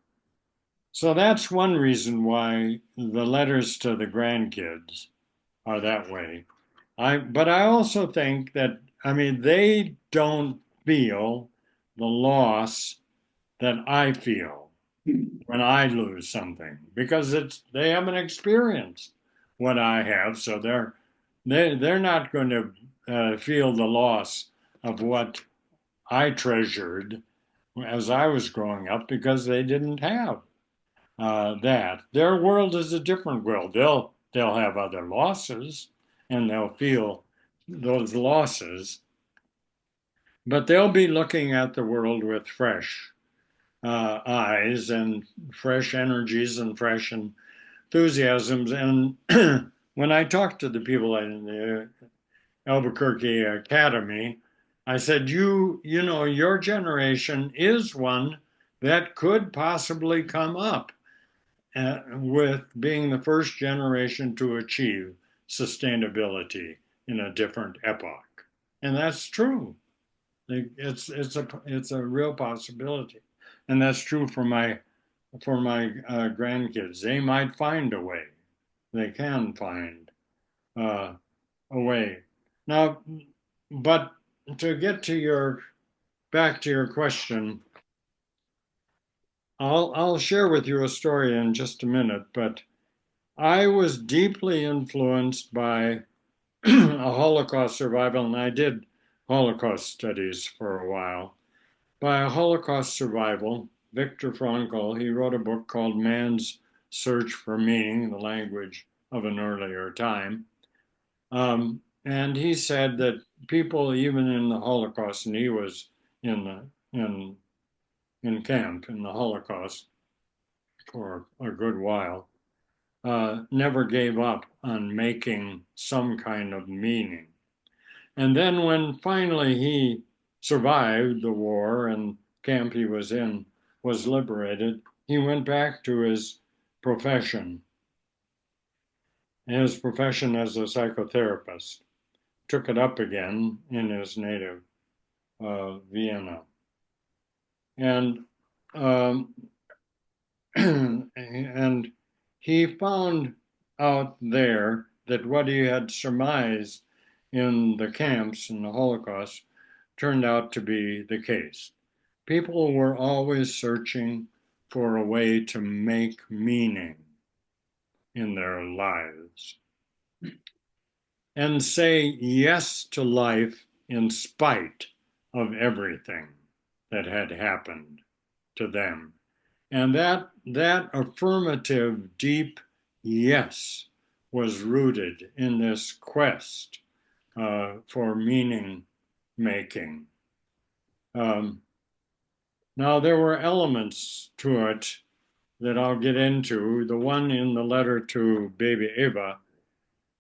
So that's one reason why the letters to the grandkids are that way. But I also think that, I mean, they don't feel the loss that I feel when I lose something because they haven't experienced what I have, so they're not going to feel the loss of what I treasured as I was growing up because they didn't have that. Their world is a different world. They'll have other losses and they'll feel those losses, but they'll be looking at the world with fresh eyes and fresh energies and fresh enthusiasms. And when I talked to the people in the Albuquerque Academy, I said, you know, your generation is one that could possibly come up with being the first generation to achieve sustainability in a different epoch. And that's true. It's a real possibility. And that's true for my grandkids. They might find a way. They can find uh, a way. Now, but to get to back to your question, I'll share with you a story in just a minute, but I was deeply influenced by a Holocaust survival, and I did Holocaust studies for a while. By a Holocaust survival, Viktor Frankl, he wrote a book called Man's Search for Meaning, the language of an earlier time. And he said that people, even in the Holocaust, and he was in camp in the Holocaust for a good while, never gave up on making some kind of meaning. And then when finally he survived the war and camp he was in was liberated, he went back to his profession as a psychotherapist, took it up again in his native Vienna. And and he found out there that what he had surmised in the camps in the Holocaust turned out to be the case. People were always searching for a way to make meaning in their lives and say yes to life in spite of everything that had happened to them. And that affirmative, deep yes was rooted in this quest for meaning making. Now, there were elements to it that I'll get into. The one in the letter to baby Eva,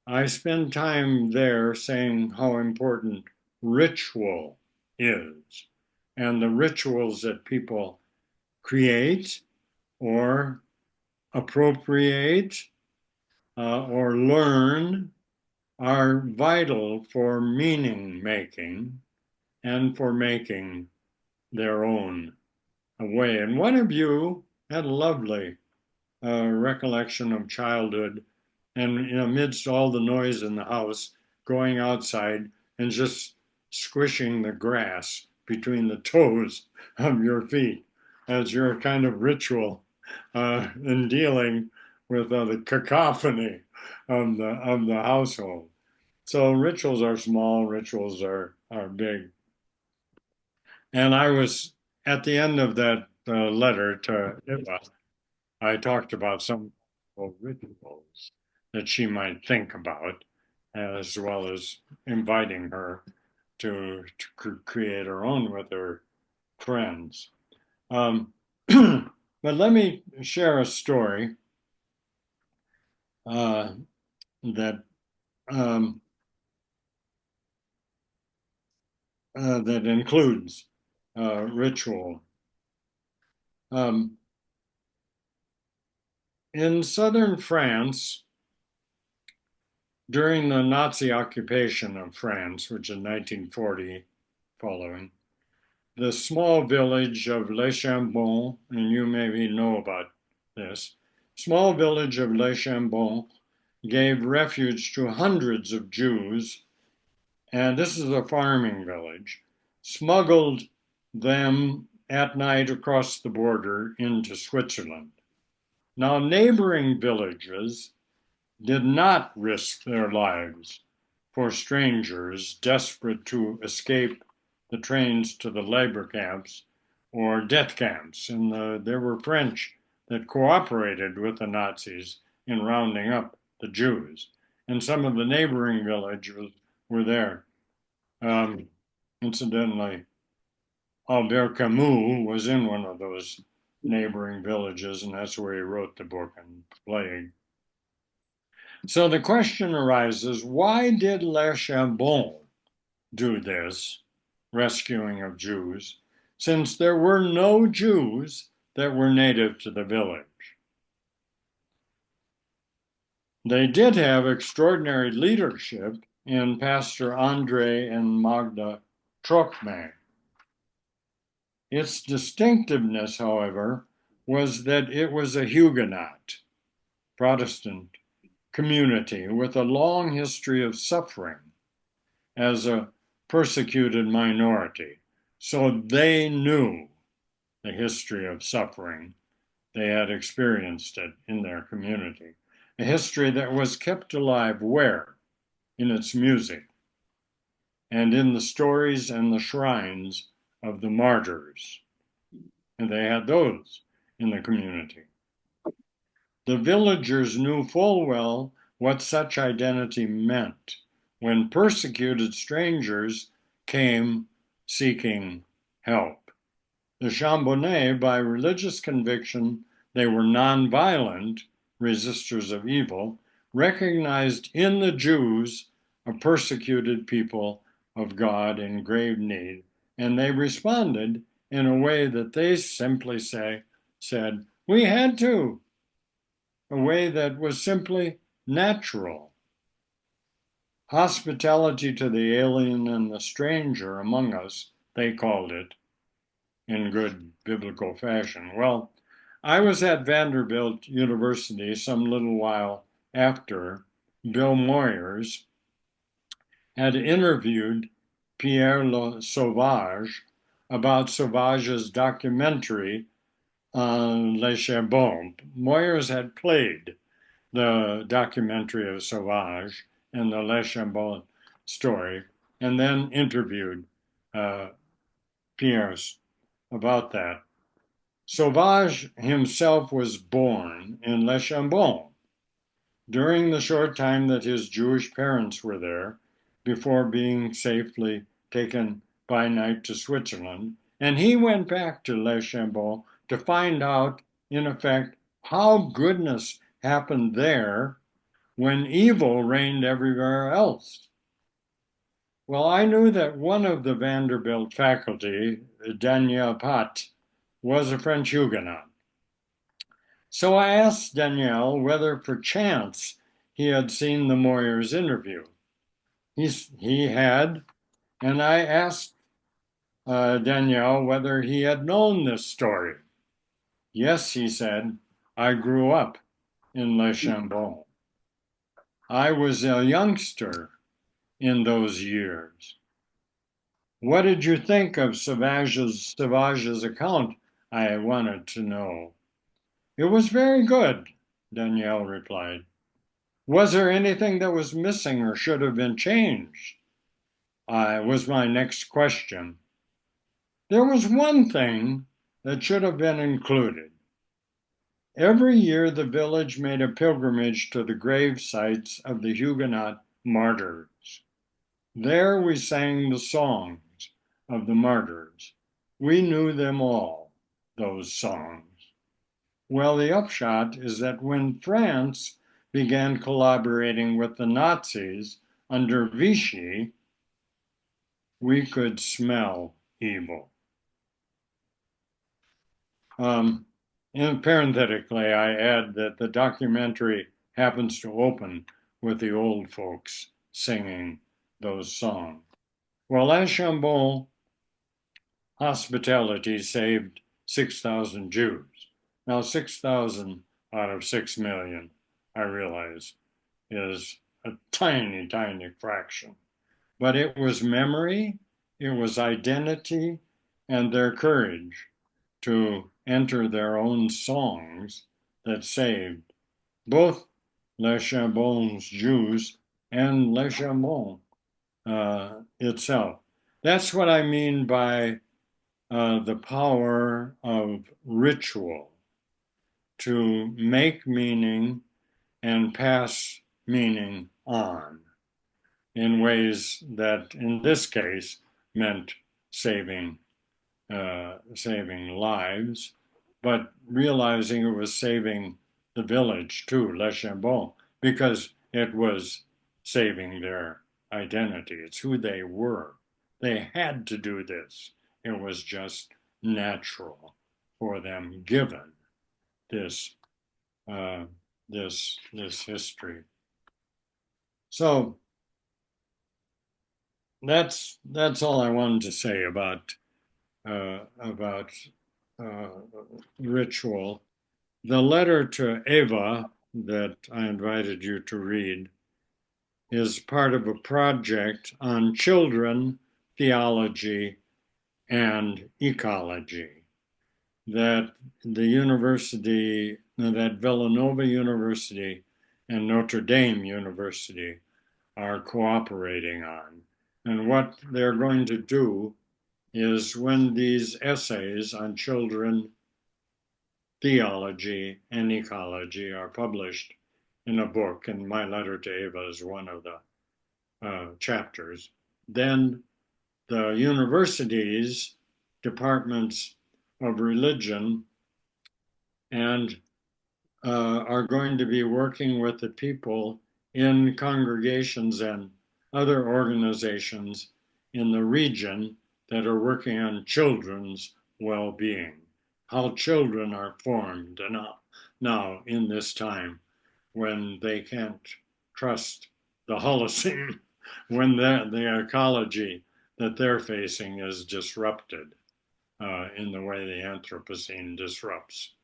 I spend time there saying how important ritual is and the rituals that people create or appropriate or learn are vital for meaning making and for making their own way. And one of you had a lovely recollection of childhood and amidst all the noise in the house, going outside and just squishing the grass between the toes of your feet as your kind of ritual in dealing with the cacophony of the household. So rituals are small, rituals are big. And I was at the end of that letter to Eva, I talked about some rituals that she might think about as well as inviting her to create her own with her friends. But let me share a story that that includes ritual. In southern France, during the Nazi occupation of France, which in 1940 following, the small village of Les Chambons, and you maybe know about this, small village of Les Chambons gave refuge to hundreds of Jews, and this is a farming village, smuggled them at night across the border into Switzerland. Now, neighboring villages did not risk their lives for strangers desperate to escape the trains to the labor camps or death camps. And there were French that cooperated with the Nazis in rounding up the Jews. And some of the neighboring villages were there. Incidentally, Albert Camus was in one of those neighboring villages, and that's where he wrote the book on plague. So the question arises, why did Les Chambons do this rescuing of Jews, since there were no Jews that were native to the village? They did have extraordinary leadership in Pastor Andre and Magda Trochme. Its distinctiveness, however, was that it was a Huguenot, Protestant community with a long history of suffering as a persecuted minority. So they knew the history of suffering. They had experienced it in their community. A history that was kept alive where? In its music and in the stories and the shrines of the martyrs. And they had those in the community. The villagers knew full well what such identity meant when persecuted strangers came seeking help. The Chambonnais, by religious conviction, they were nonviolent resistors of evil, recognized in the Jews a persecuted people of God in grave need, and they responded in a way that they simply said, we had to, a way that was simply natural. Hospitality to the alien and the stranger among us, they called it in good biblical fashion. Well, I was at Vanderbilt University some little while after Bill Moyers had interviewed Pierre Le Sauvage about Sauvage's documentary Les Chambons. Moyers had played the documentary of Sauvage and the Les Chambons story, and then interviewed Pierre about that. Sauvage himself was born in Les Chambons during the short time that his Jewish parents were there before being safely taken by night to Switzerland. And he went back to Les Chambons to find out, in effect, how goodness happened there when evil reigned everywhere else. Well, I knew that one of the Vanderbilt faculty, Daniel Pat, was a French Huguenot. So I asked Daniel whether perchance he had seen the Moyers interview. He had, and I asked Daniel whether he had known this story. Yes, he said, I grew up in Les Chambons. I was a youngster in those years. What did you think of Sauvage's account? I wanted to know. It was very good, Danielle replied. Was there anything that was missing or should have been changed? Was my next question. There was one thing that should have been included. Every year, the village made a pilgrimage to the grave sites of the Huguenot martyrs. There we sang the songs of the martyrs. We knew them all, those songs. Well, the upshot is that when France began collaborating with the Nazis under Vichy, we could smell evil. And parenthetically, I add that the documentary happens to open with the old folks singing those songs. Well, La Chambon hospitality saved 6,000 Jews. Now, 6,000 out of 6 million, I realize, is a tiny, tiny fraction. But it was memory, it was identity, and their courage to enter their own songs that saved both Le Chambon's Jews and Le Chambon itself. That's what I mean by the power of ritual to make meaning and pass meaning on in ways that, in this case, meant saving lives, but realizing it was saving the village too, Le Chambon, because it was saving their identity. It's who they were. They had to do this. It was just natural for them, given this history. So that's all I wanted to say about ritual. The letter to Eva that I invited you to read is part of a project on children, theology, and ecology that that Villanova University and Notre Dame University are cooperating on. And what they're going to do is when these essays on children, theology, and ecology are published in a book, and My Letter to Eva is one of the chapters, then the universities, departments of religion, and are going to be working with the people in congregations and other organizations in the region that are working on children's well-being, how children are formed now in this time when they can't trust the Holocene, when the ecology that they're facing is disrupted in the way the Anthropocene disrupts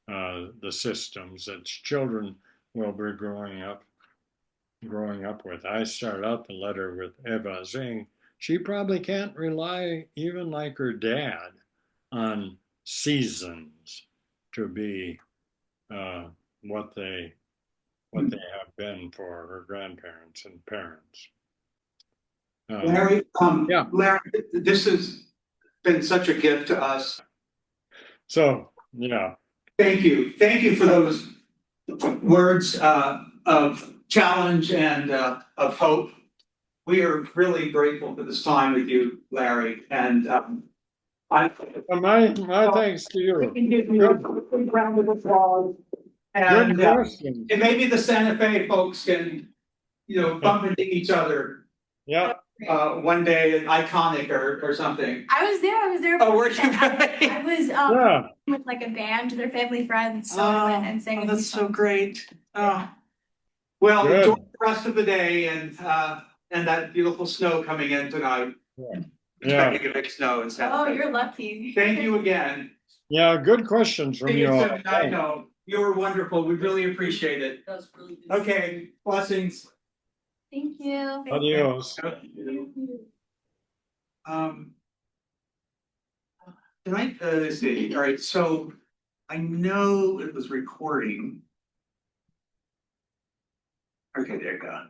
the systems that children will be growing up with. I start out the letter with Eva saying she probably can't rely, even like her dad, on seasons to be what they have been for her grandparents and parents. Larry, yeah. Larry, this has been such a gift to us. So, yeah. Thank you for those words of challenge and of hope. We are really grateful for this time with you, Larry, and my thanks to you. We can give you a quick round of applause. And maybe the Santa Fe folks can, bump into each other. Yeah. One day, iconic or something. I was there. Oh, were you? I was with like a band, their family friends, so I went and sang. Oh, that's so great. Oh. Well, good. Enjoy the rest of the day and that beautiful snow coming in tonight. Yeah. Expecting a big snow in Santa Fe. Oh, you're lucky. Thank you again. Yeah, good questions from you all. I know. You were wonderful. We really appreciate it. That was really good. Okay, blessings. Thank you. Adios. Tonight, let's see. All right, so I know it was recording. Okay, there you go.